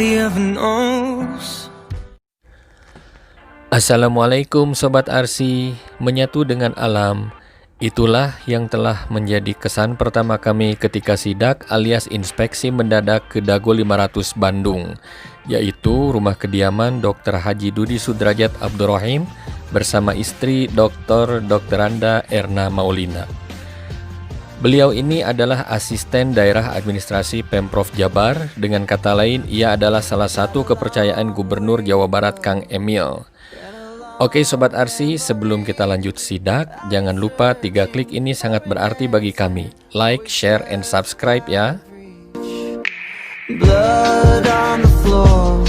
nobody ever knows. Assalamualaikum Sobat Arsi, menyatu dengan alam. Itulah yang telah menjadi kesan pertama kami ketika sidak alias inspeksi mendadak ke Dago 500 Bandung, yaitu rumah kediaman Dr. Haji Dudi Sudrajat Abdurrahim bersama istri Dr. Anda Erna Maulina. Beliau ini adalah asisten daerah administrasi Pemprov Jabar, dengan kata lain ia adalah salah satu kepercayaan Gubernur Jawa Barat Kang Emil. Oke Sobat Arsi, sebelum kita lanjut sidak, jangan lupa 3 klik ini sangat berarti bagi kami. Like, share, and subscribe ya. Blood on the floor,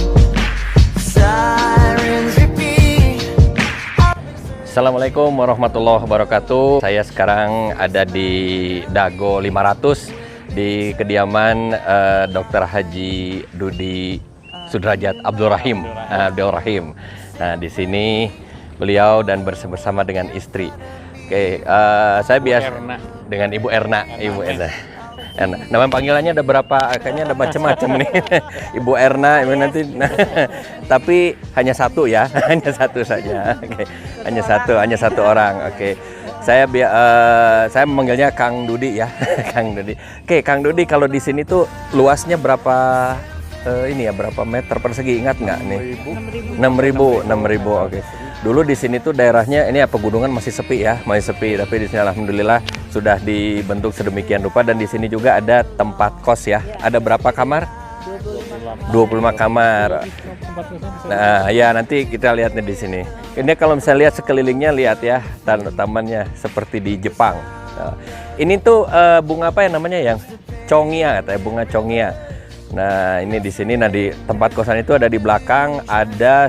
sirens repeat. Assalamualaikum warahmatullahi wabarakatuh. Saya sekarang ada di Dago 500 di kediaman Dr. Haji Dudi Sudrajat Abdurrahim. Nah, di sini beliau dan bersama dengan istri. Oke, saya biasa dengan Ibu Erna. Nama panggilannya ada berapa? Kayaknya ada macam-macam nih. Ibu Erna, Ibu nanti. Tapi hanya satu ya, hanya satu saja. Oke, hanya satu orang. Oke, saya memanggilnya Kang Dudi ya, Kang Dudi. Oke, Kang Dudi, kalau di sini tuh luasnya berapa? Berapa meter persegi, ingat nggak nih? 6.000. Oke. Dulu di sini tuh daerahnya ini pegunungan masih sepi ya, tapi di sini alhamdulillah sudah dibentuk sedemikian rupa, dan di sini juga ada tempat kos ya. Ada berapa kamar? 25 kamar. Nah, ya nanti kita lihat nih di sini. Ini kalau misalnya lihat sekelilingnya, lihat ya tamannya seperti di Jepang. Nah, ini tuh bunga apa ya namanya, yang congia katanya, bunga congia. Nah, ini di sini, nah di tempat kosan itu ada di belakang, ada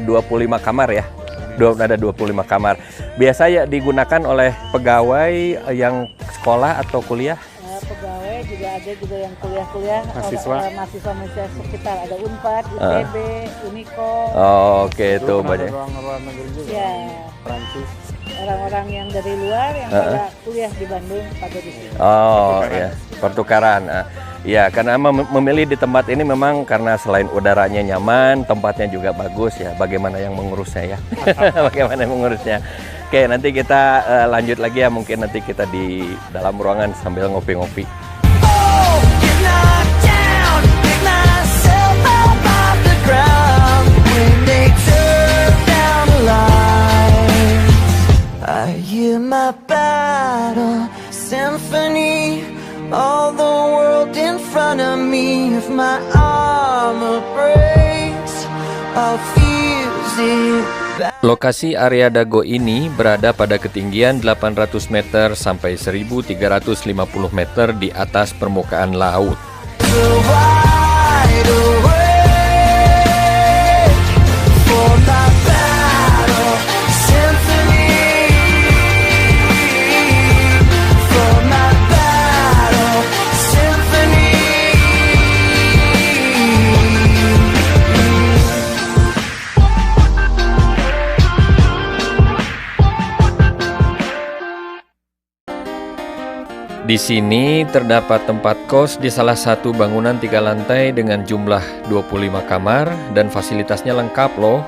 25 kamar ya. Ada 25 kamar. Biasanya digunakan oleh pegawai yang sekolah atau kuliah? Pegawai juga ada juga yang kuliah-kuliah, mahasiswa sekitar, ada Unpad, ITB, Uniko. Oh, oke, itu banyak. Luar negeri juga. Ya. Prancis. Orang-orang yang dari luar yang pada kuliah di Bandung pada di sini. Oh, ya, pertukaran. Ya, karena memilih di tempat ini memang karena selain udaranya nyaman, tempatnya juga bagus ya. Bagaimana yang mengurusnya ya? Bagaimana yang mengurusnya? Oke, nanti kita lanjut lagi ya. Mungkin nanti kita di dalam ruangan sambil ngopi-ngopi. I hear my battle symphony, all the world in front of me. If my armor breaks, I'll fuse it back. Lokasi area Dago ini berada pada ketinggian 800 meter sampai 1.350 meter di atas permukaan laut. So wide awake for my battle symphony, for my battle symphony. Di sini terdapat tempat kos di salah satu bangunan 3 lantai dengan jumlah 25 kamar dan fasilitasnya lengkap loh.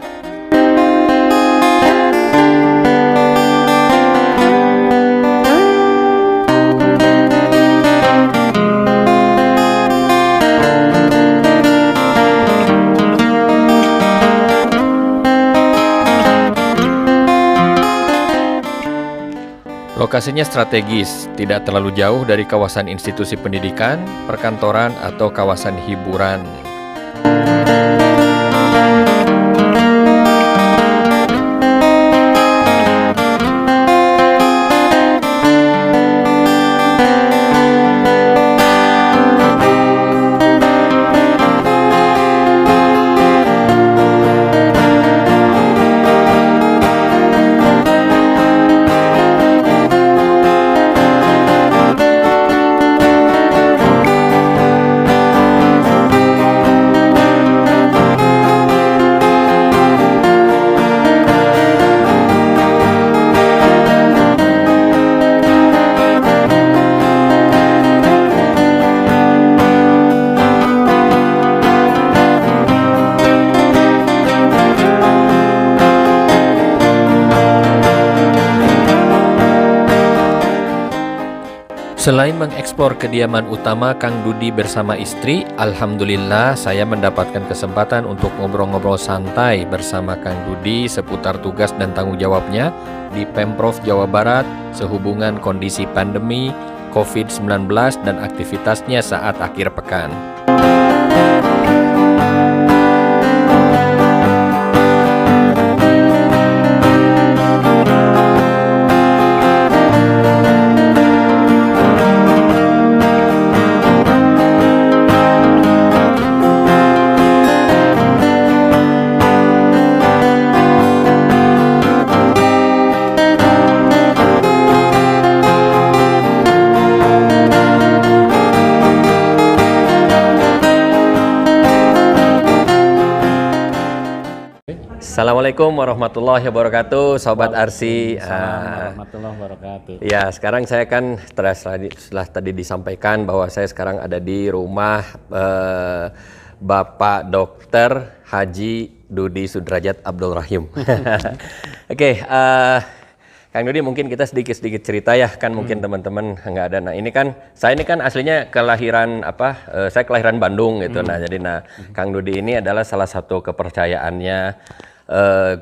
Lokasinya strategis, tidak terlalu jauh dari kawasan institusi pendidikan, perkantoran, atau kawasan hiburan. Selain mengeksplor kediaman utama Kang Dudi bersama istri, alhamdulillah saya mendapatkan kesempatan untuk ngobrol-ngobrol santai bersama Kang Dudi seputar tugas dan tanggung jawabnya di Pemprov Jawa Barat sehubungan kondisi pandemi COVID-19 dan aktivitasnya saat akhir pekan. Assalamualaikum warahmatullahi wabarakatuh, Sobat Arsi. Warahmatullahi wabarakatuh. Ya, sekarang saya kan setelah tadi disampaikan bahwa saya sekarang ada di rumah Bapak Dr. Haji Dudi Sudrajat Abdul Rahim. Oke, Kang Dudi, mungkin kita sedikit cerita ya, kan mungkin teman-teman nggak ada. Nah ini kan, saya ini kan aslinya kelahiran saya kelahiran Bandung gitu. Nah jadi Kang Dudi ini adalah salah satu kepercayaannya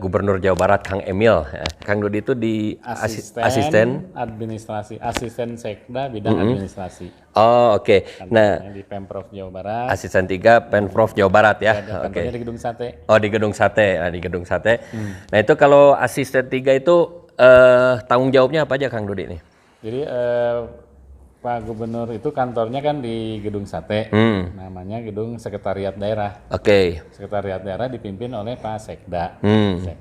Gubernur Jawa Barat Kang Emil. Kang Dudi itu di asisten administrasi, asisten sekda bidang administrasi. Oh oke. Nah di Pemprov Jawa Barat. Asisten 3 Pemprov Jawa Barat ya. Oke. Di Gedung Sate. Oh di Gedung Sate, di Gedung Sate. Nah itu kalau asisten 3 itu tanggung jawabnya apa aja Kang Dudi nih? Jadi Pak Gubernur itu kantornya kan di Gedung Sate, namanya Gedung Sekretariat Daerah. Oke. Sekretariat Daerah dipimpin oleh Pak Sekda.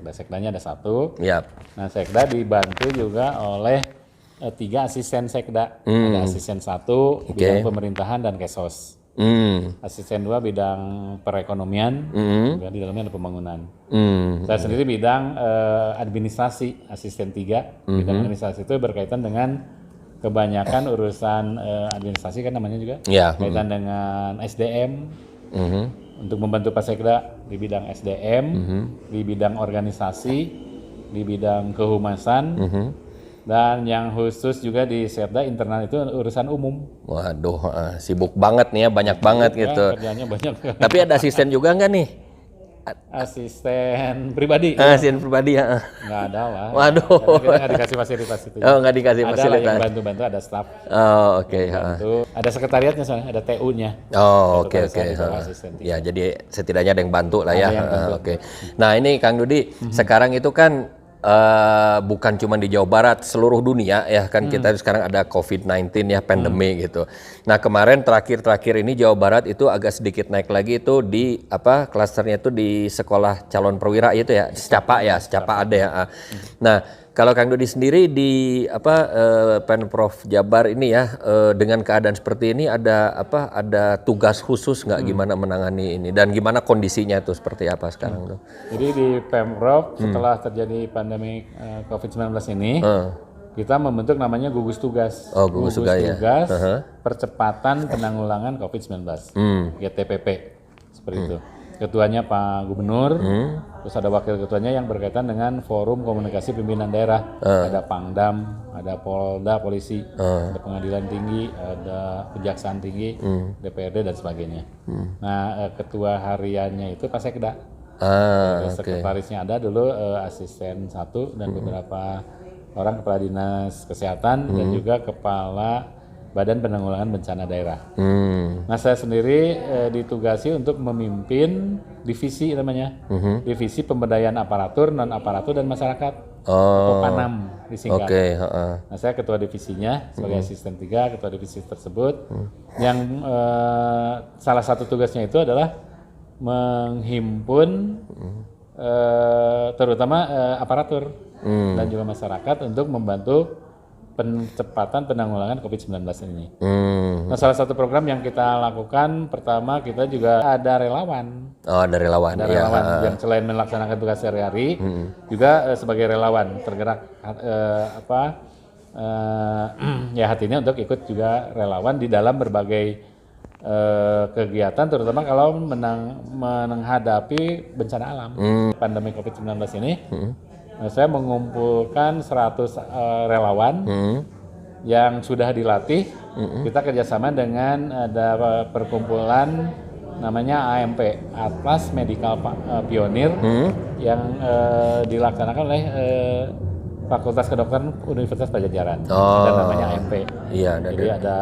Sekdanya ada 1. Yap. Nah Sekda dibantu juga oleh 3 asisten Sekda. Ada asisten 1 bidang pemerintahan dan Kesos. Asisten 2 bidang perekonomian, juga di dalamnya ada pembangunan. Saya sendiri bidang administrasi, asisten 3. Bidang administrasi itu berkaitan dengan kebanyakan urusan administrasi kan namanya juga, kaitan dengan SDM, untuk membantu Pak Sekda di bidang SDM, di bidang organisasi, di bidang kehumasan, dan yang khusus juga di Sekda internal itu urusan umum. Waduh, sibuk banget nih ya, banyak banget gitu. Kerjanya banyak. Tapi ada asisten juga nggak nih? Asisten pribadi. Asisten pribadi ya. Nggak ada lah. Waduh. Kita nggak dikasih fasilitas itu. Oh nggak dikasih fasilitas. Ada lah yang bantu-bantu, ada staff. Oh oke. Ada sekretariatnya soalnya, ada TU-nya. Oh oke. Ya jadi setidaknya ada yang bantu lah ya. Oke. Nah ini Kang Dudi, sekarang itu kan bukan cuma di Jawa Barat, seluruh dunia ya kan, kita sekarang ada COVID-19 ya, pandemi gitu. Nah kemarin terakhir ini Jawa Barat itu agak sedikit naik lagi itu di klasternya itu di sekolah calon perwira itu ya, Secapa ada ya. Nah kalau Kang Dudi sendiri di Pemprov Jabar ini ya, dengan keadaan seperti ini ada tugas khusus nggak gimana menangani ini dan gimana kondisinya tuh seperti apa sekarang tuh? Jadi di Pemprov setelah terjadi pandemi COVID-19 ini, kita membentuk namanya gugus tugas. Oh, gugus tugas ya. Percepatan penanggulangan COVID-19, GTPP, seperti itu. Ketuanya Pak Gubernur, terus ada wakil ketuanya yang berkaitan dengan forum komunikasi pimpinan daerah. Ada Pangdam, ada Polda, polisi, ada pengadilan tinggi, ada kejaksaan tinggi, DPRD dan sebagainya. Nah, ketua hariannya itu Pak Sekda. Sekretarisnya ada dulu asisten 1 dan beberapa orang kepala dinas kesehatan dan juga kepala Badan Penanggulangan Bencana Daerah. Nah saya sendiri ditugasi untuk memimpin divisi namanya, divisi pemberdayaan aparatur, non aparatur dan masyarakat, atau PANAM disingkat. Nah saya ketua divisinya sebagai asisten 3 ketua divisi tersebut. Yang salah satu tugasnya itu adalah menghimpun terutama aparatur dan juga masyarakat untuk membantu percepatan penanggulangan COVID-19 ini. Nah, salah satu program yang kita lakukan, pertama kita juga ada relawan. Oh, ada relawan. Ada relawan yang selain melaksanakan tugas sehari-hari, juga sebagai relawan tergerak ya hatinya untuk ikut juga relawan di dalam berbagai kegiatan, terutama kalau menghadapi bencana alam. Pandemi COVID-19 ini, saya mengumpulkan 100 relawan yang sudah dilatih, kita kerjasama dengan ada perkumpulan namanya AMP, Atlas Medical Pioneer, yang dilaksanakan oleh Fakultas Kedokteran Universitas Padjadjaran. Ada namanya AMP. Iya, jadi ada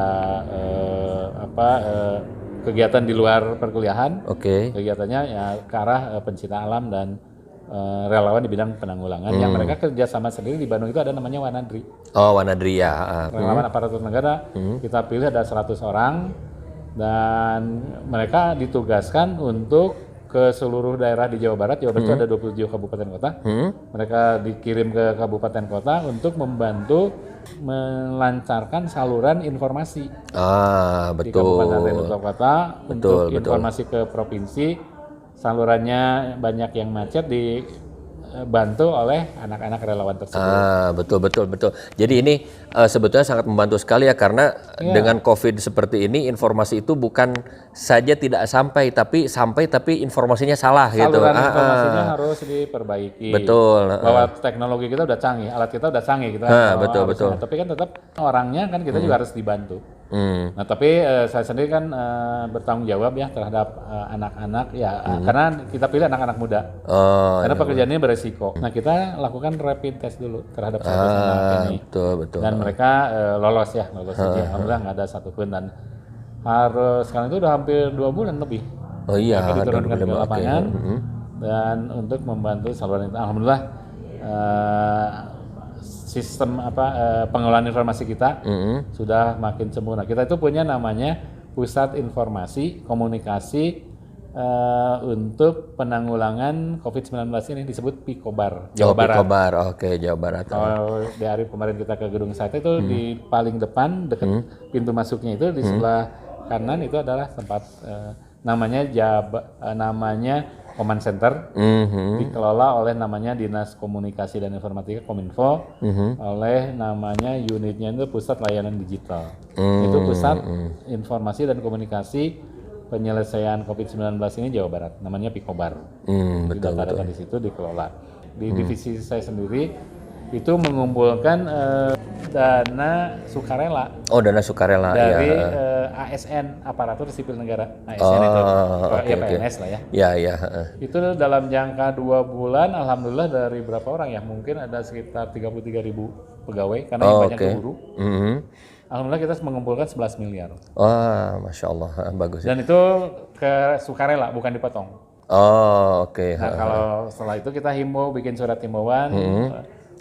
kegiatan di luar perkuliahan. Kegiatannya ya ke arah pencinta alam dan relawan di bidang penanggulangan. Yang mereka kerjasama sendiri di Bandung itu ada namanya Wanadri. Wanadri ya. Relawan aparatur negara. Kita pilih ada 100 orang dan mereka ditugaskan untuk ke seluruh daerah di Jawa Barat. Jawa Barat itu ada 27 kabupaten kota. Mereka dikirim ke kabupaten kota untuk membantu melancarkan saluran informasi. Betul. Di kabupaten dan kota untuk informasi ke provinsi. Salurannya banyak yang macet dibantu oleh anak-anak relawan tersebut. Betul. Jadi ini sebetulnya sangat membantu sekali ya, karena dengan COVID seperti ini informasi itu bukan saja tidak sampai tapi informasinya salah gitu. Saluran informasinya harus diperbaiki. Betul. Bahwa teknologi kita udah canggih, alat kita udah canggih kita. Betul. Tapi kan tetap orangnya kan kita juga harus dibantu. Nah tapi saya sendiri kan bertanggung jawab ya terhadap anak-anak ya, karena kita pilih anak-anak muda. Karena pekerjaannya beresiko. Nah kita lakukan rapid test dulu terhadap 100 anak ini. Betul. Dan mereka lolos aja. Alhamdulillah nggak ada satupun, dan harus sekarang itu udah hampir 2 bulan lebih. Mereka diturunkan ke lapangan dan untuk membantu saluran itu. Alhamdulillah sistem pengelolaan informasi kita sudah makin sempurna. Kita itu punya namanya Pusat Informasi Komunikasi untuk penanggulangan COVID-19 ini disebut Pikobar, Jawa Barat. Pikobar, Jawa Barat. Kalau di hari kemarin kita ke Gedung Sate itu di paling depan dekat pintu masuknya itu di sebelah kanan itu adalah tempat namanya Command Center, dikelola oleh namanya Dinas Komunikasi dan Informatika Kominfo, oleh namanya unitnya itu Pusat Layanan Digital. Itu Pusat Informasi dan Komunikasi Penyelesaian COVID-19 ini Jawa Barat, namanya Pikobar. Didaftarkan di situ, dikelola. Di divisi saya sendiri itu mengumpulkan dana sukarela. Dana sukarela dari ASN, aparatur sipil negara. ASN itu PNS lah ya. Iya. Itu dalam jangka 2 bulan, alhamdulillah dari berapa orang ya? Mungkin ada sekitar 33.000 pegawai karena yang banyak guru. Alhamdulillah kita mengumpulkan 11 miliar. Masya Allah, bagus. Dan itu ke sukarela, bukan dipotong. Nah kalau setelah itu kita himbau, bikin surat himbauan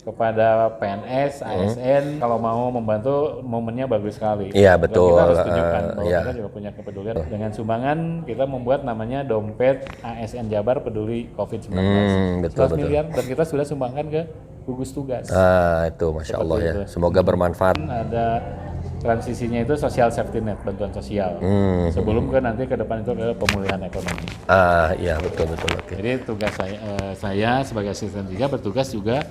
kepada PNS, ASN, kalau mau membantu, momennya bagus sekali. Iya betul. Kita harus tunjukkan bahwa kita juga punya kepedulian. Dengan sumbangan kita membuat namanya dompet ASN Jabar Peduli COVID-19. 11 miliar dan kita sudah sumbangkan ke gugus tugas. Itu Masya Allah ya. Semoga bermanfaat. Ada transisinya itu social safety net, bantuan sosial. Sebelum nanti ke depan itu ke pemulihan ekonomi. Iya betul. Jadi tugas saya sebagai asisten 3 bertugas juga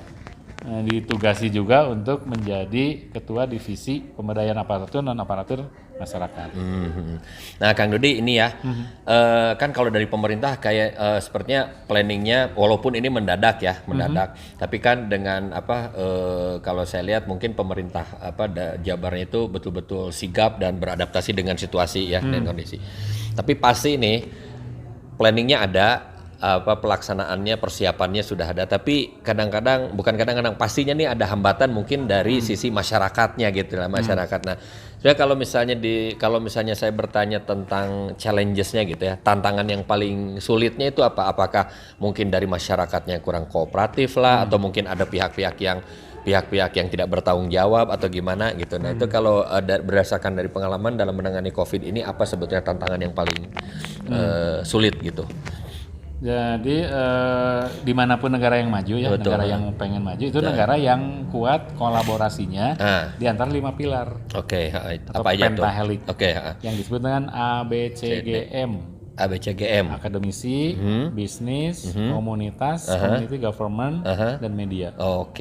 ditugasi juga untuk menjadi ketua divisi pemberdayaan aparatur non aparatur masyarakat. Nah, Kang Dodi ini ya, kan kalau dari pemerintah kayak sepertinya planningnya, walaupun ini mendadak, tapi kan dengan kalau saya lihat mungkin pemerintah Jabarnya itu betul-betul sigap dan beradaptasi dengan situasi ya dan kondisi. Tapi pasti ini planningnya ada. Pelaksanaannya, persiapannya sudah ada, tapi kadang-kadang pastinya nih ada hambatan mungkin dari sisi masyarakatnya gitu lah, masyarakat. Nah, sebenarnya kalau misalnya saya bertanya tentang challenges-nya gitu ya, tantangan yang paling sulitnya itu apa? Apakah mungkin dari masyarakatnya kurang kooperatif lah, atau mungkin ada pihak-pihak yang tidak bertanggung jawab atau gimana gitu. Nah, itu kalau berdasarkan dari pengalaman dalam menangani COVID ini, apa sebetulnya tantangan yang paling sulit gitu? Jadi dimanapun negara yang maju ya, negara yang pengen maju itu negara yang kuat kolaborasinya di antara 5 pilar. Apa aja tuh? Pentahelix. Yang disebut dengan ABCGM. Akademisi, bisnis, komunitas, community government, dan media. 5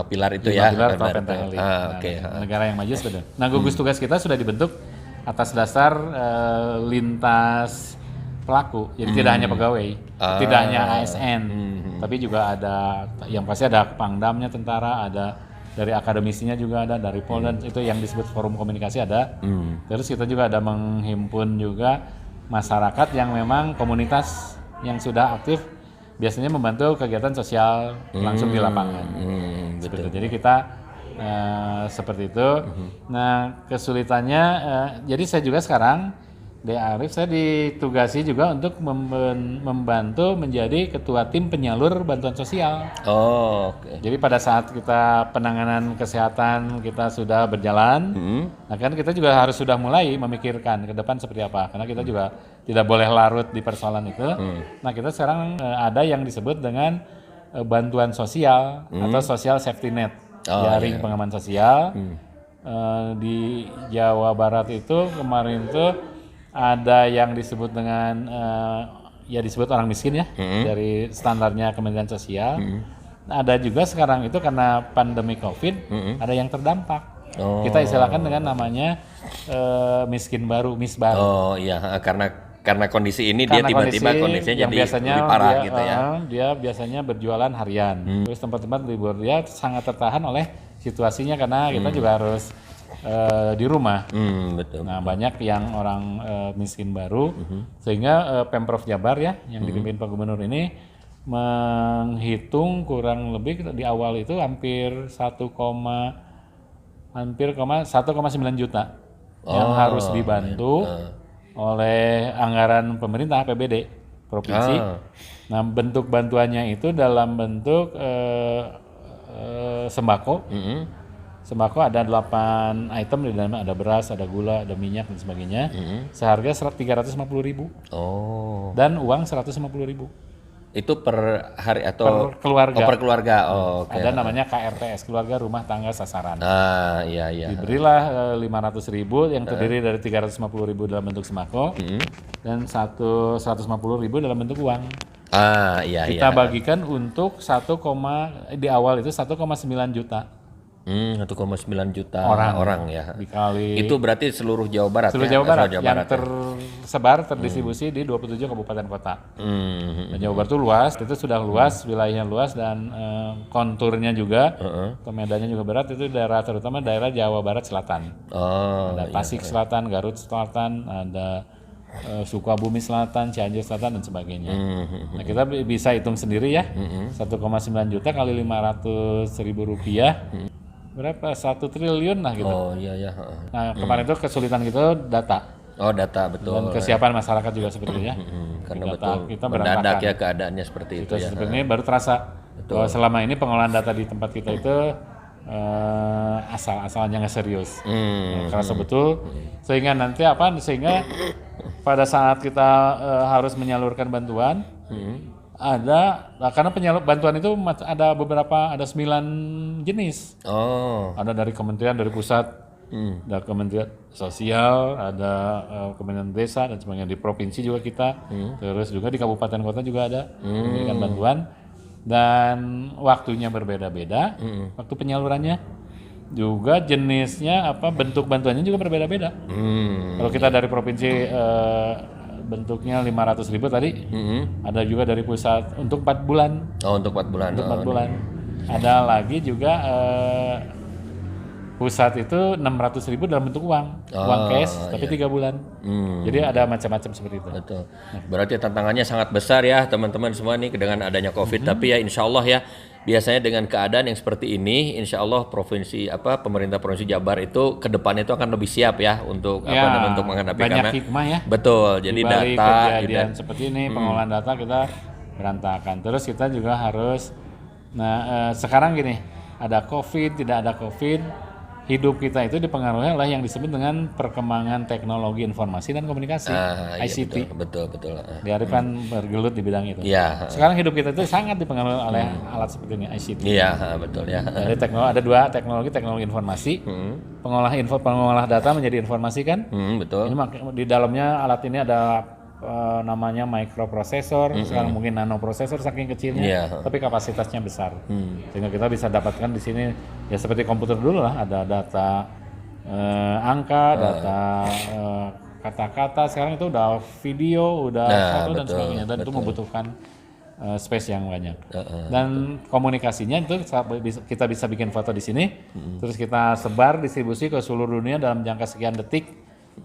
pilar itu 5 ya. 5 pilar atau pentahelix. Negara yang maju sudah. Nah, gugus tugas kita sudah dibentuk atas dasar lintas pelaku, jadi tidak hanya pegawai, tidak hanya ASN, tapi juga ada yang pasti ada Pangdamnya tentara, ada dari akademisinya juga ada, dari Polda itu yang disebut forum komunikasi ada. Terus kita juga ada menghimpun juga masyarakat yang memang komunitas yang sudah aktif biasanya membantu kegiatan sosial langsung di lapangan. Betul. Jadi kita seperti itu. Nah kesulitannya, jadi saya juga sekarang Arif saya ditugasi juga untuk membantu menjadi ketua tim penyalur bantuan sosial. Oke. Jadi pada saat kita penanganan kesehatan kita sudah berjalan, nah kan kita juga harus sudah mulai memikirkan ke depan seperti apa. Karena kita juga tidak boleh larut di persoalan itu. Nah kita sekarang ada yang disebut dengan bantuan sosial atau social safety net, jaring pengaman sosial. Di Jawa Barat itu kemarin itu ada yang disebut dengan ya disebut orang miskin ya, dari standarnya Kementerian Sosial. Ada juga sekarang itu karena pandemi COVID ada yang terdampak. Kita istilahkan dengan namanya miskin baru, mis baru. Oh iya, karena kondisi ini dia tiba-tiba kondisinya jadi lebih parah gitu ya. Dia biasanya berjualan harian. Terus tempat-tempat libur dia sangat tertahan oleh situasinya karena kita juga harus di rumah. Betul. Nah banyak yang orang miskin baru, sehingga Pemprov Jabar ya yang dipimpin Pak Gubernur ini menghitung kurang lebih di awal itu hampir 1,9 juta yang harus dibantu oleh anggaran pemerintah APBD provinsi. Nah bentuk bantuannya itu dalam bentuk sembako. Sembako ada 8 item di dalamnya, ada beras, ada gula, ada minyak dan sebagainya. Seharga 350.000. Dan uang 150.000. Itu per hari atau per keluarga? Per keluarga. Okay. Ada namanya KRTS, keluarga rumah tangga sasaran. Iya. Diberilah 500.000 yang terdiri dari 350.000 dalam bentuk sembako dan 150.000 dalam bentuk uang. Kita bagikan untuk di awal itu 1,9 juta. 1,9 juta orang ya. Dikali. Itu berarti seluruh Jawa Barat. Seluruh Jawa Barat yang tersebar terdistribusi di 27 kabupaten kota. Dan Jawa Barat itu luas, itu sudah luas, wilayahnya luas dan konturnya juga, medannya juga berat. Itu daerah terutama daerah Jawa Barat Selatan. Ada Tasik Selatan, Garut Selatan, ada Sukabumi Selatan, Cianjur Selatan dan sebagainya. Nah kita bisa hitung sendiri ya, 1,9 juta kali 500.000 rupiah. Berapa? 1 triliun lah gitu. Iya. Nah kemarin itu kesulitan gitu data. Data betul. Dan kesiapan masyarakat juga seperti itu ya. Karena data betul kita mendadak ya keadaannya seperti itu ya. Sebenarnya baru terasa bahwa selama ini pengolahan data di tempat kita itu asal-asalnya nggak serius. Kerasa betul. Sehingga nanti sehingga pada saat kita harus menyalurkan bantuan, karena bantuan itu ada 9 jenis. Ada dari kementerian, dari pusat, ada kementerian sosial, ada kementerian desa dan sebagainya. Di provinsi juga kita, terus juga di kabupaten kota juga ada memberikan bantuan dan waktunya berbeda-beda, waktu penyalurannya juga jenisnya bentuk bantuannya juga berbeda-beda. Kalau kita dari provinsi bentuknya 500.000 tadi, ada juga dari pusat untuk 4 bulan. Untuk 4 bulan. Untuk 4 bulan. Ada lagi juga pusat itu 600.000 dalam bentuk uang cash, tapi 3 bulan. Jadi ada macam-macam seperti itu. Betul. Berarti tantangannya sangat besar ya teman-teman semua nih dengan adanya COVID. Tapi ya insya Allah ya, biasanya dengan keadaan yang seperti ini, insya Allah pemerintah provinsi Jabar itu ke depan itu akan lebih siap ya untuk untuk menghadapi banyak hikmah ya. Betul. Jadi data kejadian seperti ini, pengolahan data kita berantakan. Terus kita juga harus, sekarang gini, ada COVID, tidak ada COVID, hidup kita itu dipengaruhi oleh yang disebut dengan perkembangan teknologi informasi dan komunikasi, ICT. Betul. Di Arif kan bergelut di bidang itu. Iya. Sekarang hidup kita itu sangat dipengaruhi oleh alat seperti ini, ICT. Iya, betul ya. Jadi ada 2 teknologi informasi, pengolah data menjadi informasi kan. Betul. Ini di dalamnya alat ini ada namanya microprosesor, sekarang mungkin nanoprosesor saking kecilnya, tapi kapasitasnya besar, sehingga kita bisa dapatkan di sini ya seperti komputer dulu lah, ada data angka, data kata-kata, sekarang itu udah video, udah foto dan sebagainya, dan itu membutuhkan space yang banyak. Dan komunikasinya itu kita bisa bikin foto di sini, terus kita sebar distribusi ke seluruh dunia dalam jangka sekian detik,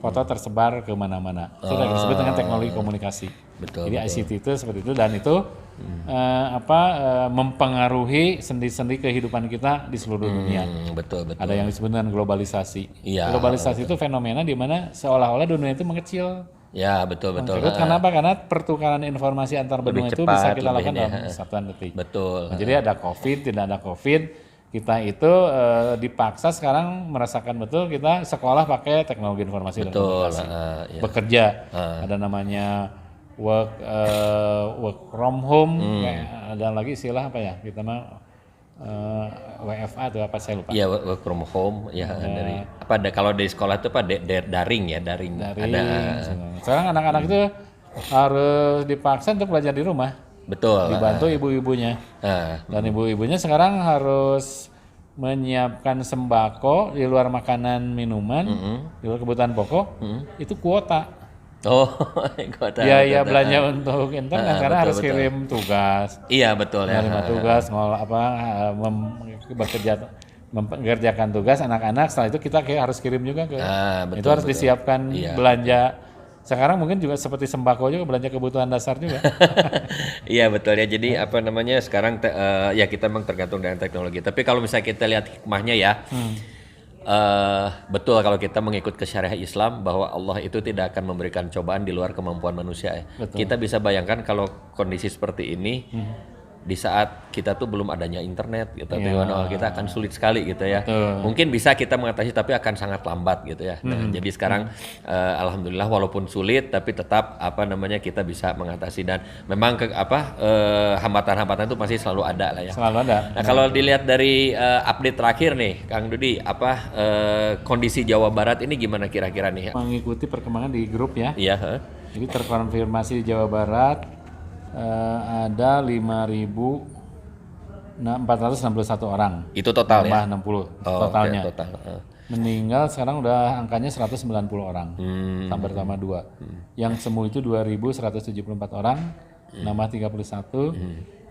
foto tersebar ke mana-mana. Itu disebut dengan teknologi komunikasi. Betul, jadi ICT itu seperti itu, dan itu mempengaruhi sendi-sendi kehidupan kita di seluruh dunia. Betul. Ada yang disebut dengan globalisasi. Iya, Globalisasi itu fenomena di mana seolah-olah dunia itu mengecil. Ya, betul. Kenapa? Karena pertukaran informasi antar benua itu bisa kita lakukan dalam satuan detik. Betul. Nah, jadi ada COVID, tidak ada COVID, kita itu dipaksa sekarang merasakan betul kita sekolah pakai teknologi informasi dan komunikasi. Bekerja, ada namanya work from home, ada lagi istilah apa ya? Kita mah WFA atau apa saya lupa. Iya, work from home ya, dari apa kalau di sekolah itu daring. Ada. Sekarang anak-anak itu harus dipaksa untuk belajar di rumah. Betul. Dibantu ibu-ibunya. Dan ibu-ibunya sekarang harus menyiapkan sembako di luar makanan minuman, di luar kebutuhan pokok, itu kuota. Kuota. Biaya belanja untuk internet karena harus kirim tugas. Iya, betul ya. Menerima tugas, mengerjakan tugas anak-anak. Setelah itu kita harus kirim juga ke. Itu harus disiapkan belanja. Sekarang mungkin juga seperti sembako juga, belanja kebutuhan dasar juga. Iya, betul ya. Jadi apa namanya sekarang ya kita memang tergantung dengan teknologi. Tapi kalau misalnya kita lihat hikmahnya ya. Betul kalau kita mengikut ke syariah Islam bahwa Allah itu tidak akan memberikan cobaan di luar kemampuan manusia ya. Kita bisa bayangkan kalau kondisi seperti ini di saat kita tuh belum adanya internet gitu, kita akan sulit sekali gitu ya. Mungkin bisa kita mengatasi tapi akan sangat lambat gitu ya. Nah, jadi sekarang alhamdulillah walaupun sulit tapi tetap kita bisa mengatasi, dan memang hambatan-hambatan itu masih selalu ada lah ya. Selalu ada. Nah, kalau dilihat dari update terakhir nih Kang Dudi, kondisi Jawa Barat ini gimana kira-kira nih ya? Mengikuti perkembangan di grup ya. Iya, Jadi terkonfirmasi di Jawa Barat ada 5.461 orang. Itu total ya? 60 totalnya. Okay, total. Meninggal sekarang udah angkanya 190 orang. Tambah 2. Yang sembuh itu 2.174 orang, nambah 31.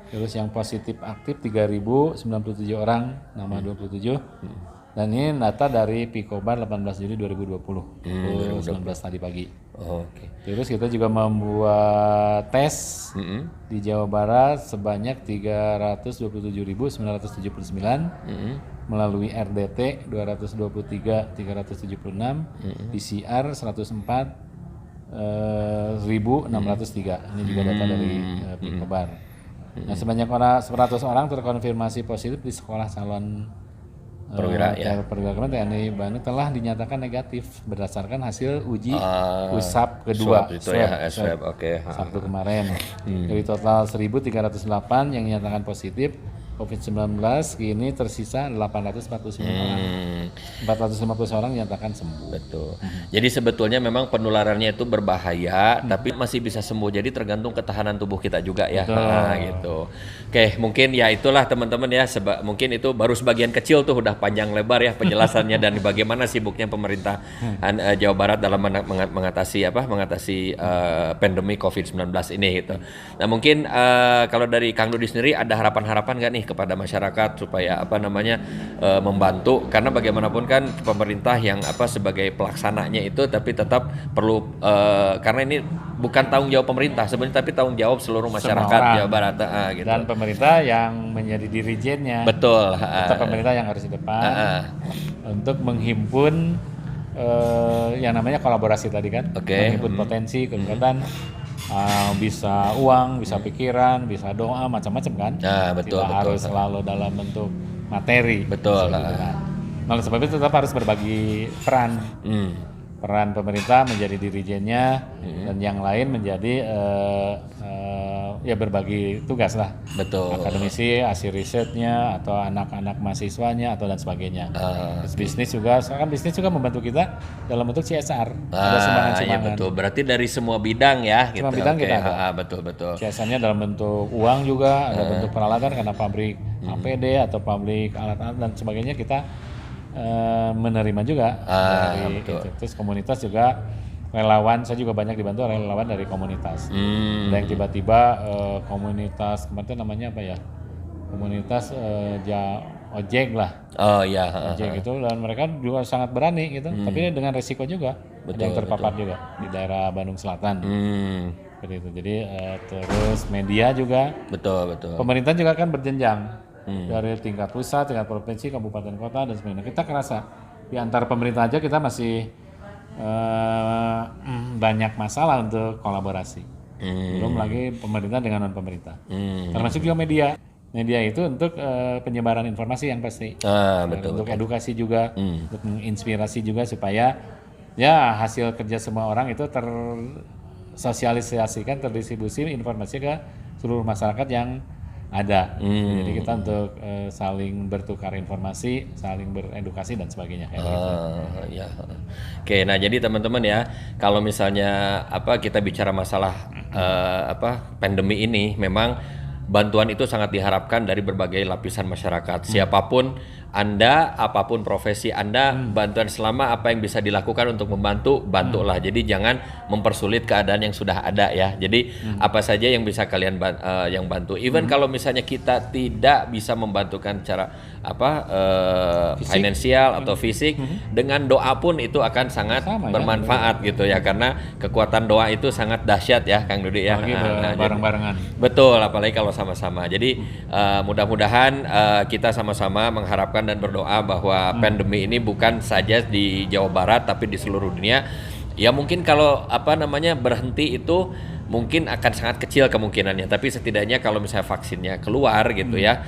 Terus yang positif aktif 3.097 orang, nambah 27. Dan ini data dari Pikobar 18 Juli 2020, pukul 19 tadi pagi. Terus kita juga membuat tes di Jawa Barat sebanyak 327.979 melalui RDT 223.376, PCR 104.603. Ini juga data dari Pikobar. Nah, sebanyak 100 orang terkonfirmasi positif di sekolah calon perwira TNI Bandung telah dinyatakan negatif berdasarkan hasil uji usap kedua Sabtu kemarin. Dari total 1.308 yang dinyatakan positif COVID-19, kini tersisa 849 orang. 450 orang dinyatakan sembuh. Betul. Jadi sebetulnya memang penularannya itu berbahaya, tapi masih bisa sembuh. Jadi tergantung ketahanan tubuh kita juga ya. Gitu. Oke, mungkin ya itulah teman-teman ya. Mungkin itu baru sebagian kecil tuh, udah panjang lebar ya penjelasannya dan bagaimana sibuknya pemerintah Jawa Barat dalam mengatasi pandemi COVID-19 ini gitu. Nah, mungkin kalau dari Kang Dudi sendiri ada harapan-harapan nggak nih kepada masyarakat supaya membantu, karena bagaimanapun kan pemerintah yang sebagai pelaksananya itu, tapi tetap perlu karena ini bukan tanggung jawab pemerintah sebenarnya, tapi tanggung jawab seluruh masyarakat Jawa Barat gitu. Dan pemerintah yang menjadi dirijennya. Betul. Tetap pemerintah yang harus di depan untuk menghimpun yang namanya kolaborasi tadi kan, menghimpun potensi kekuatan. Bisa uang, bisa pikiran, bisa doa, macam-macam kan. Betul, tidak harus selalu dalam bentuk materi. Betul. Nah, sebab itu tetap harus berbagi peran. Peran pemerintah menjadi dirijennya dan yang lain menjadi berbagi tugas lah. Betul. Akademisi, hasil risetnya, atau anak-anak mahasiswanya, atau dan sebagainya. Terus bisnis juga, sekarang bisnis juga membantu kita dalam bentuk CSR. Ada sumbangan-sumbangan. Iya betul. Berarti dari semua bidang ya. Semua bidang kita ada. Betul. CSR-nya dalam bentuk uang juga, ada bentuk peralatan karena pabrik APD atau pabrik alat-alat dan sebagainya kita menerima juga dari itu. Terus komunitas juga relawan, saya juga banyak dibantu oleh relawan dari komunitas. Ada yang tiba-tiba komunitas kemarin namanya apa ya? Komunitas ojek lah. Oh iya. Ojek itu, dan mereka juga sangat berani gitu. Tapi dengan resiko juga. Ada yang terpapar juga di daerah Bandung Selatan. Seperti itu. Jadi terus media juga. Betul. Pemerintah juga kan berjenjang dari tingkat pusat, tingkat provinsi, kabupaten, kota dan sebagainya. Kita kerasa di antar pemerintah aja kita masih banyak masalah untuk kolaborasi. Belum lagi pemerintah dengan non pemerintah. Termasuk juga media. Media itu untuk penyebaran informasi yang pasti. Betul. Untuk edukasi juga, untuk menginspirasi juga supaya ya hasil kerja semua orang itu tersosialisasikan, terdistribusi informasi ke seluruh masyarakat yang ada. Jadi kita untuk saling bertukar informasi, saling beredukasi dan sebagainya. Ya. Oke, nah jadi teman-teman ya, kalau misalnya kita bicara masalah pandemi ini, memang bantuan itu sangat diharapkan dari berbagai lapisan masyarakat. Siapapun Anda, apapun profesi Anda, bantuan selama apa yang bisa dilakukan untuk membantu, bantulah. Jadi jangan mempersulit keadaan yang sudah ada ya. Jadi apa saja yang bisa kalian yang bantu. Even kalau misalnya kita tidak bisa membantukan cara finansial atau fisik, dengan doa pun itu akan sangat bermanfaat gitu ya. Karena kekuatan doa itu sangat dahsyat ya, Kang Dudi ya. Bareng-barengan. Betul, apalagi kalau sama-sama. Jadi mudah-mudahan kita sama-sama mengharapkan dan berdoa bahwa pandemi ini bukan saja di Jawa Barat tapi di seluruh dunia. Ya mungkin kalau berhenti itu mungkin akan sangat kecil kemungkinannya, tapi setidaknya kalau misalnya vaksinnya keluar gitu ya,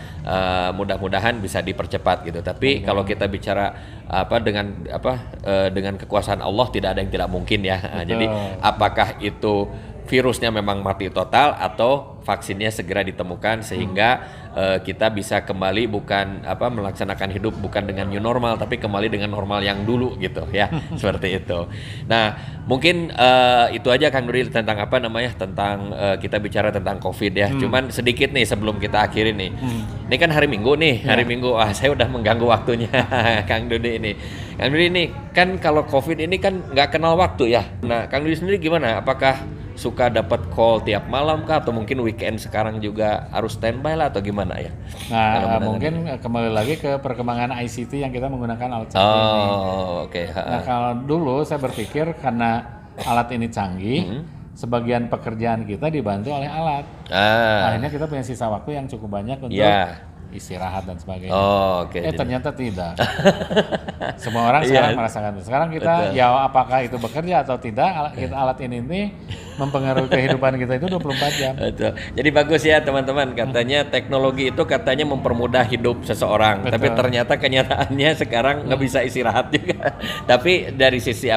mudah-mudahan bisa dipercepat gitu. Tapi kalau kita bicara dengan kekuasaan Allah tidak ada yang tidak mungkin ya. Jadi apakah itu virusnya memang mati total atau vaksinnya segera ditemukan sehingga kita bisa kembali bukan melaksanakan hidup bukan dengan new normal tapi kembali dengan normal yang dulu gitu ya. Seperti itu. Nah, mungkin itu aja Kang Dudi tentang tentang kita bicara tentang Covid ya. Cuman sedikit nih sebelum kita akhiri nih. Ini kan hari Minggu nih, hari Minggu. Saya udah mengganggu waktunya Kang Dudi ini. Kang Dudi ini kan kalau Covid ini kan nggak kenal waktu ya. Nah, Kang Dudi sendiri gimana? Apakah suka dapat call tiap malam kah atau mungkin weekend sekarang juga harus standby lah atau gimana ya? Nah, mungkin kembali lagi ke perkembangan ICT yang kita menggunakan alat canggih ini. Oke. Nah, kalau dulu saya berpikir karena alat ini canggih, sebagian pekerjaan kita dibantu oleh alat. Akhirnya kita punya sisa waktu yang cukup banyak untuk istirahat dan sebagainya. Ternyata tidak. Semua orang sekarang merasakan itu. Sekarang kita apakah itu bekerja atau tidak, alat ini mempengaruhi kehidupan kita itu 24 jam. Betul. Jadi bagus ya teman-teman, katanya teknologi itu katanya mempermudah hidup seseorang. Betul. Tapi ternyata kenyataannya sekarang nggak bisa istirahat juga. Tapi dari sisi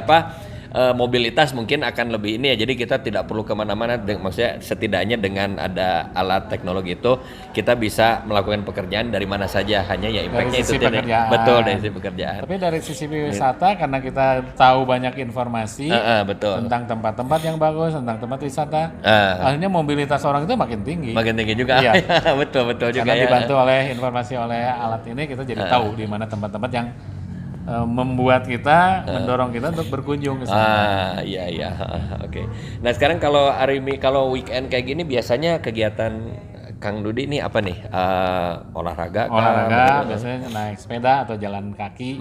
mobilitas mungkin akan lebih ini ya, jadi kita tidak perlu kemana-mana, maksudnya setidaknya dengan ada alat teknologi itu kita bisa melakukan pekerjaan dari mana saja, hanya ya impactnya itu betul dari sisi pekerjaan. Tapi dari sisi wisata karena kita tahu banyak informasi tentang tempat-tempat yang bagus, tentang tempat wisata, akhirnya mobilitas orang itu makin tinggi juga. Iya. betul juga karena dibantu oleh informasi oleh alat ini, kita jadi tahu di mana tempat-tempat yang membuat kita, mendorong kita untuk berkunjung ke sana. Iya. Oke. Nah, sekarang kalau weekend kayak gini biasanya kegiatan Kang Dudi ini apa nih? Olahraga, biasanya naik sepeda atau jalan kaki.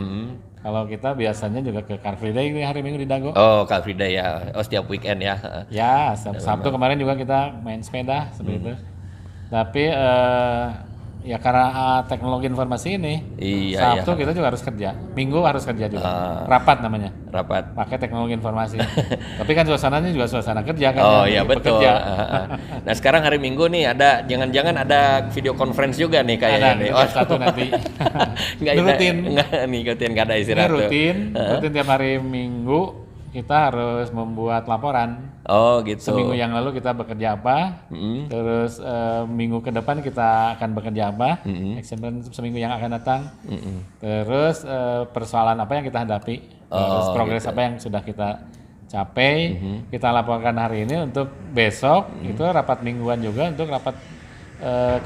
Kalau kita biasanya juga ke Car Free Day hari Minggu di Dago. Car Free Day ya. Setiap weekend ya. Ya, Sabtu kemarin juga kita main sepeda seperti itu. Tapi ya karena teknologi informasi ini, Sabtu kita juga harus kerja, Minggu harus kerja juga, rapat namanya, pakai teknologi informasi. Tapi kan suasananya juga suasana kerja kan? Betul. Nah sekarang hari Minggu nih jangan-jangan ada video conference juga nih kayaknya nih. Satu nanti. Nggak ada istirahat. Rutin tiap hari Minggu kita harus membuat laporan. Gitu. Seminggu yang lalu kita bekerja apa, terus minggu ke depan kita akan bekerja apa, action plan seminggu yang akan datang, terus persoalan apa yang kita hadapi, terus progres apa yang sudah kita capai, kita laporkan hari ini untuk besok, itu rapat mingguan juga untuk rapat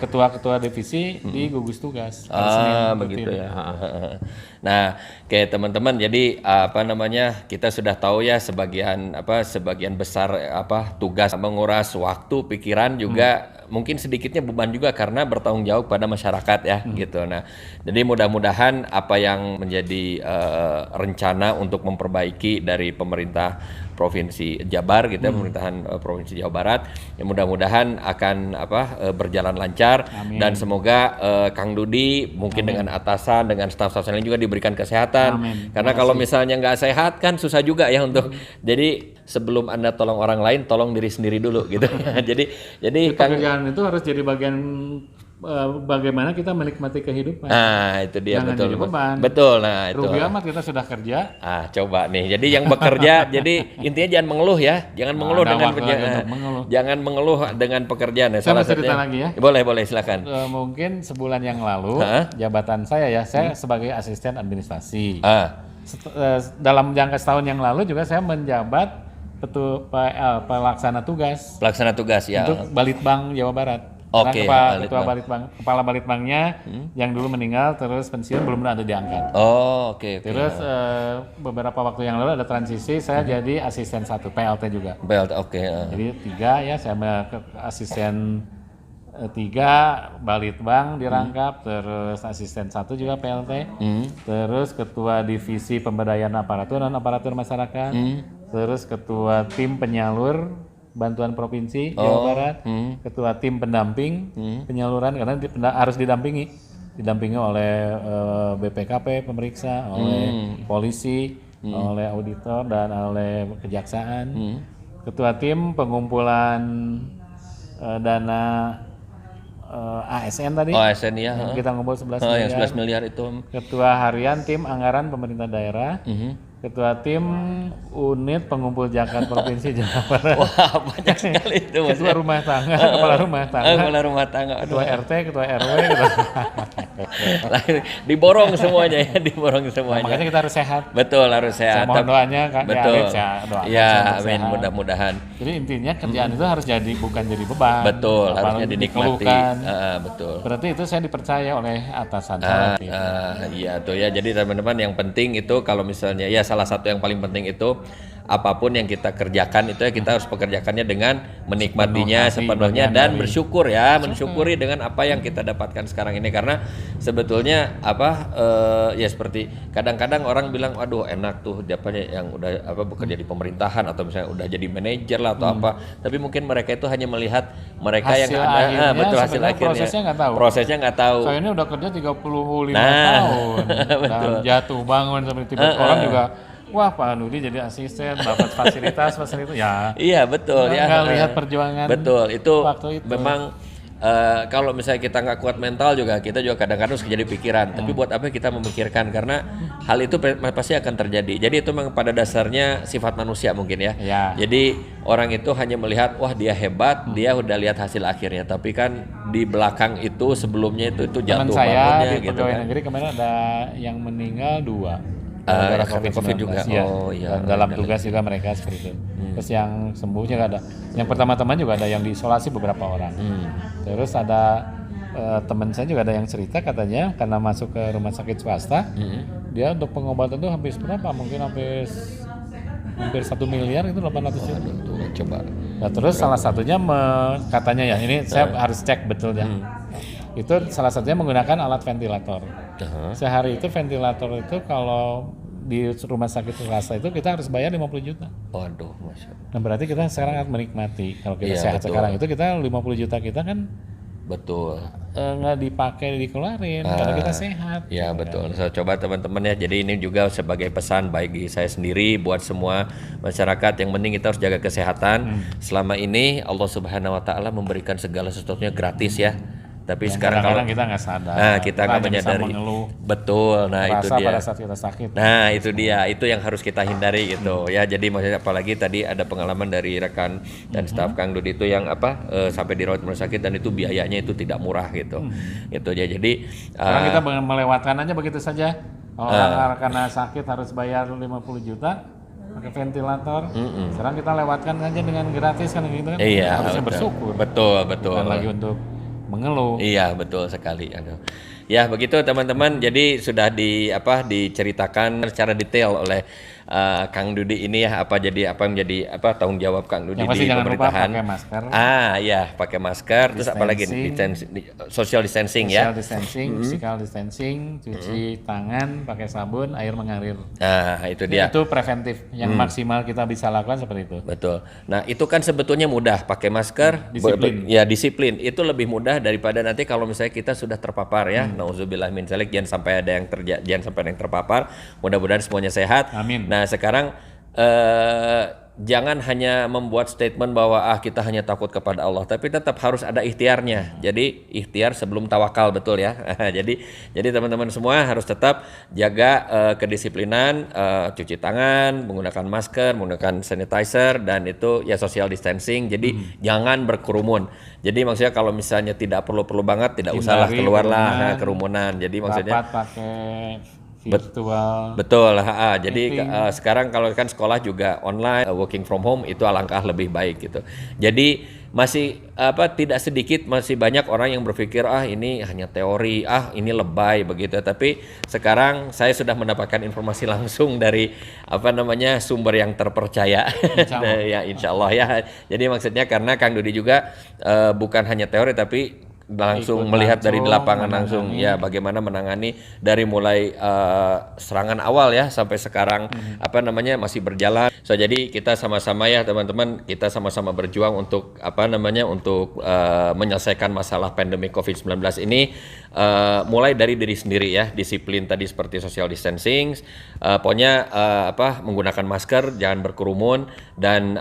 ketua-ketua divisi di gugus tugas. Begitu ya. Nah, kayak teman-teman, jadi apa namanya, kita sudah tahu ya sebagian besar tugas menguras waktu, pikiran juga mungkin sedikitnya beban juga karena bertanggung jawab pada masyarakat ya gitu. Nah, jadi mudah-mudahan apa yang menjadi rencana untuk memperbaiki dari pemerintah Provinsi Jabar gitu ya, pemerintahan Provinsi Jawa Barat, ya mudah-mudahan akan berjalan lancar. Amin. Dan semoga Kang Dudi mungkin dengan atasan, dengan staf-staf lain juga diberikan kesehatan. Amin. Karena kalau misalnya nggak sehat kan susah juga ya untuk jadi sebelum Anda tolong orang lain, tolong diri sendiri dulu gitu. jadi pekerjaan itu harus jadi bagian bagaimana kita menikmati kehidupan. Nah, itu dia. Jangan betul. Jadi beban. Betul. Nah, itu. Rugi amat kita sudah kerja. Coba nih. Jadi yang bekerja, jadi intinya jangan mengeluh ya. Jangan mengeluh jangan mengeluh dengan pekerjaan. Saya cerita lagi ya. Boleh silakan. Mungkin sebulan yang lalu jabatan saya sebagai asisten administrasi. Dalam jangka setahun yang lalu juga saya menjabat pelaksana tugas. Pelaksana tugas ya. Untuk Balitbang Jawa Barat. Oke. Kepala Balitbangnya yang dulu meninggal terus pensiun belum ada diangkat. Oke. Terus beberapa waktu yang lalu ada transisi, saya jadi asisten 1 PLT juga. PLT, oke. Jadi 3 ya, saya asisten 3 Balitbang dirangkap, terus asisten 1 juga PLT, terus ketua divisi pemberdayaan aparatur dan aparatur masyarakat, terus ketua tim penyalur bantuan provinsi Jawa Barat, ketua tim pendamping penyaluran karena harus didampingi oleh BPKP pemeriksa, oleh polisi, oleh auditor dan oleh kejaksaan, ketua tim pengumpulan dana ASN tadi. ASN ya. Kita ngumpul 11 miliar. Yang 11 miliar itu. Ketua harian tim anggaran pemerintah daerah. Ketua tim unit pengumpul zakat provinsi Jawa Barat. Wah, banyak sekali itu. Ketua rumah tangga, kepala rumah tangga. Kepala rumah tangga. Ketua RT, ketua RW. Diborong semuanya ya, diborong semuanya. Makanya kita harus sehat. Betul, harus sehat. Mohon doanya Kak Betul. Doakan ya, amin, mudah-mudahan. Jadi intinya kerjaan itu harus bukan jadi beban. Betul, harusnya dinikmati. Betul. Berarti itu saya dipercaya oleh atasan iya tuh ya. Jadi teman-teman, yang penting itu kalau misalnya ya salah satu yang paling penting itu apapun yang kita kerjakan itu ya kita harus pekerjakannya dengan menikmatinya sepenuhnya dan bersyukur ya, mensyukuri dengan apa yang kita dapatkan sekarang ini. Karena sebetulnya ya seperti kadang-kadang orang bilang aduh enak tuh yang udah bekerja di pemerintahan atau misalnya udah jadi manajer lah atau apa, tapi mungkin mereka itu hanya melihat mereka hasil yang ada hasil akhirnya prosesnya nggak tahu. Saya ini udah kerja 35 tahun dan jatuh bangun seperti tiba orang juga wah Pak Dudi jadi asisten dapat fasilitas ya. Iya betul ya. Nggak lihat perjuangan. Betul itu waktu itu. Memang kalau misalnya kita nggak kuat mental juga kita juga kadang-kadang suka jadi pikiran. Tapi buat apa kita memikirkan, karena hal itu pasti akan terjadi. Jadi itu memang pada dasarnya sifat manusia mungkin ya. Jadi orang itu hanya melihat wah dia hebat, dia udah lihat hasil akhirnya. Tapi kan di belakang itu sebelumnya itu jatuh bangunnya di gitu pegawai kan. negeri kemarin ada yang meninggal 2. COVID juga. Ya. Dan dalam tugas juga mereka seperti itu. Terus yang sembuh juga ada. Yang pertama-tama juga ada yang diisolasi beberapa orang. Terus ada teman saya juga ada yang cerita katanya karena masuk ke rumah sakit swasta, dia untuk pengobatan itu hampir berapa? Mungkin hampir 1 miliar itu 800 juta. Coba. Nah, terus salah satunya katanya ya ini saya harus cek betul ya. Itu salah satunya menggunakan alat ventilator. Sehari itu ventilator itu kalau di rumah sakit swasta itu kita harus bayar 50 juta. Waduh, Masya Allah. Nah berarti kita sekarang harus menikmati. Kalau kita sehat sekarang itu kita 50 juta kita kan betul nggak dipakai dikeluarin kalau kita sehat. Ya betul. So, coba teman-teman ya. Jadi ini juga sebagai pesan bagi saya sendiri buat semua masyarakat, yang penting kita harus jaga kesehatan. Selama ini Allah Subhanahu Wa Taala memberikan segala sesuatunya gratis ya. Tapi sekarang kalau kita nggak sadar, kita nggak menyadari. Betul, nah itu dia. Pada saat kita sakit. Nah itu dia, itu yang harus kita hindari gitu ya. Jadi maksudnya apalagi tadi ada pengalaman dari rekan dan staf Kang Dudi itu yang sampai dirawat rumah sakit dan itu biayanya itu tidak murah gitu. Itu ya. Jadi sekarang kita melewatkan aja begitu saja. Orang karena sakit harus bayar 50 juta pakai ventilator. Sekarang kita lewatkan aja dengan gratis kan gitu kan. Iya, harusnya bersyukur. Betul. Bukan lagi untuk mengeluh. Iya, betul sekali. Aduh. Ya, begitu teman-teman. Jadi sudah diceritakan secara detail oleh Kang Dudi ini ya, apa yang jadi tanggung jawab Kang Dudi Yang pasti di jangan lupa pemerintahan. pakai masker. Iya, pakai masker. Terus apalagi social distancing ya. Social distancing, physical distancing, cuci tangan, pakai sabun, air mengalir. Nah, itu dia. Itu preventif yang maksimal kita bisa lakukan seperti itu. Betul. Nah, itu kan sebetulnya mudah, pakai masker, Disiplin. disiplin. Itu lebih mudah daripada nanti kalau misalnya kita sudah terpapar ya. Nauzubillah min dzalik, jangan sampai ada yang terpapar. Mudah-mudahan semuanya sehat. Amin. Nah, sekarang jangan hanya membuat statement bahwa kita hanya takut kepada Allah, tapi tetap harus ada ikhtiarnya. Jadi ikhtiar sebelum tawakal, betul ya. Jadi teman-teman semua harus tetap jaga kedisiplinan, cuci tangan, menggunakan masker, menggunakan sanitizer, dan itu ya social distancing. Jadi jangan berkerumun. Jadi maksudnya kalau misalnya tidak perlu banget, tidak usahlah keluarlah kerumunan. Jadi maksudnya rapat pakai virtual. Betul. Jadi sekarang kalau kan sekolah juga online, working from home, itu alangkah lebih baik gitu. Jadi masih tidak sedikit, masih banyak orang yang berpikir ini hanya teori, ini lebay begitu. Tapi sekarang saya sudah mendapatkan informasi langsung dari sumber yang terpercaya. Ya, insya Allah ya. Jadi maksudnya karena Kang Dudi juga bukan hanya teori tapi langsung melihat dari lapangan langsung ya, bagaimana menangani dari mulai serangan awal ya sampai sekarang masih berjalan. Jadi kita sama-sama ya teman-teman, kita sama-sama berjuang untuk menyelesaikan masalah pandemi COVID-19 ini, mulai dari diri sendiri ya, disiplin tadi seperti social distancing, pokoknya menggunakan masker, jangan berkerumun, dan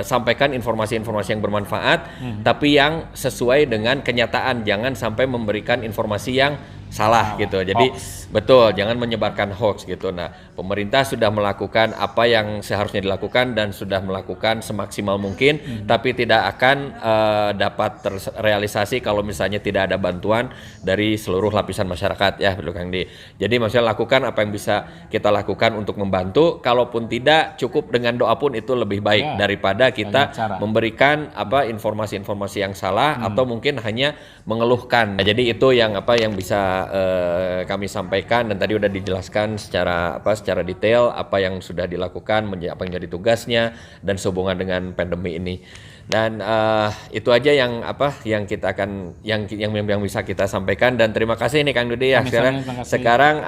sampaikan informasi-informasi yang bermanfaat tapi yang sesuai dengan kenyataan, jangan sampai memberikan informasi yang salah gitu. Jadi betul, jangan menyebarkan hoax gitu. Nah, pemerintah sudah melakukan apa yang seharusnya dilakukan dan sudah melakukan semaksimal mungkin, tapi tidak akan dapat terrealisasi kalau misalnya tidak ada bantuan dari seluruh lapisan masyarakat ya, betul Kang Di. Jadi maksudnya lakukan apa yang bisa kita lakukan untuk membantu. Kalaupun tidak cukup dengan doa pun itu lebih baik daripada kita memberikan informasi-informasi yang salah atau mungkin hanya mengeluhkan. Nah, jadi itu yang bisa kami sampaikan, dan tadi udah dijelaskan secara detail apa yang sudah dilakukan, apa yang jadi tugasnya dan sehubungan dengan pandemi ini. Dan itu aja yang kita akan yang bisa kita sampaikan, dan terima kasih nih Kang Dudi ya. Sekarang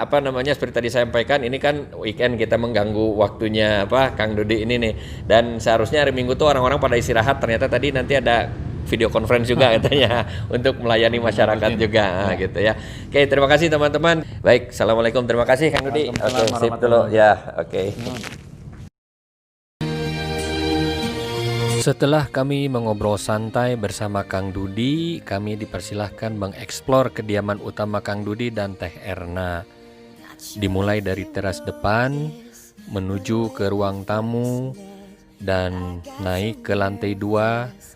seperti tadi saya sampaikan, ini kan weekend, kita mengganggu waktunya Kang Dudi ini nih, dan seharusnya hari Minggu tuh orang-orang pada istirahat, ternyata tadi nanti ada video conference juga katanya untuk melayani masyarakat juga gitu ya. Oke, terima kasih teman-teman. Baik, assalamualaikum, terima kasih Kang Dudi. Oke, sip dulu ya. Oke. Setelah kami mengobrol santai bersama Kang Dudi, kami dipersilahkan mengeksplor kediaman utama Kang Dudi dan Teh Erna. Dimulai dari teras depan, menuju ke ruang tamu, dan naik ke lantai 2.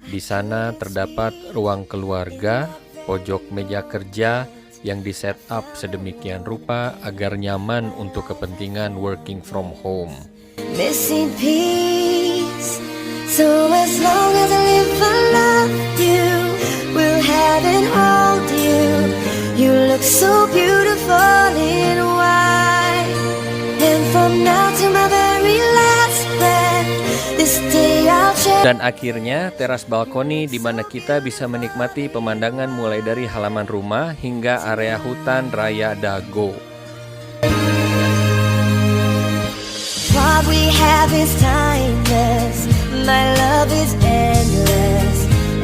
Di sana terdapat ruang keluarga, pojok meja kerja yang di-set up sedemikian rupa agar nyaman untuk kepentingan working from home. Missing peace. So as long as I live, I love you. Will have and hold you. You look so beautiful in white. And from now to my very last breath, this day I'll share. Dan akhirnya teras balkoni di mana kita bisa menikmati pemandangan mulai dari halaman rumah hingga area hutan raya Dago. What we have is timeless. My love is endless.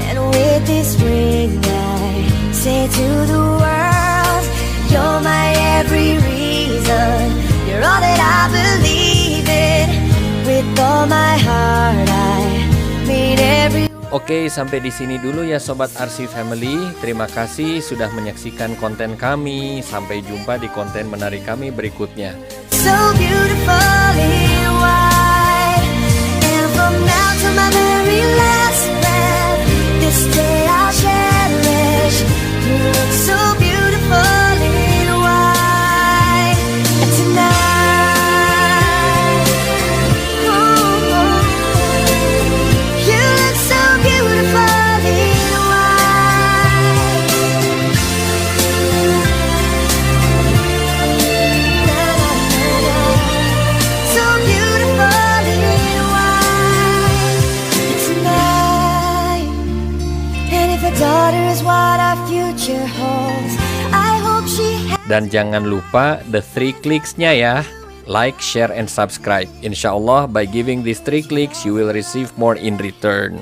And with this ring I say to the world, you're my every reason. You're all that I believe in. With all my heart I mean every. Oke, sampai di sini dulu ya Sobat RC Family. Terima kasih sudah menyaksikan konten kami. Sampai jumpa di konten menarik kami berikutnya. So beautiful in white. And from now to my very last breath, this day I'll cherish. You look so beautiful in white. And tonight, oh, you look so beautiful in white. wonders what our future holds. I hope she Dan jangan lupa the 3 clicks-nya ya. Like, share, and subscribe. Insya Allah by giving these 3 clicks you will receive more in return.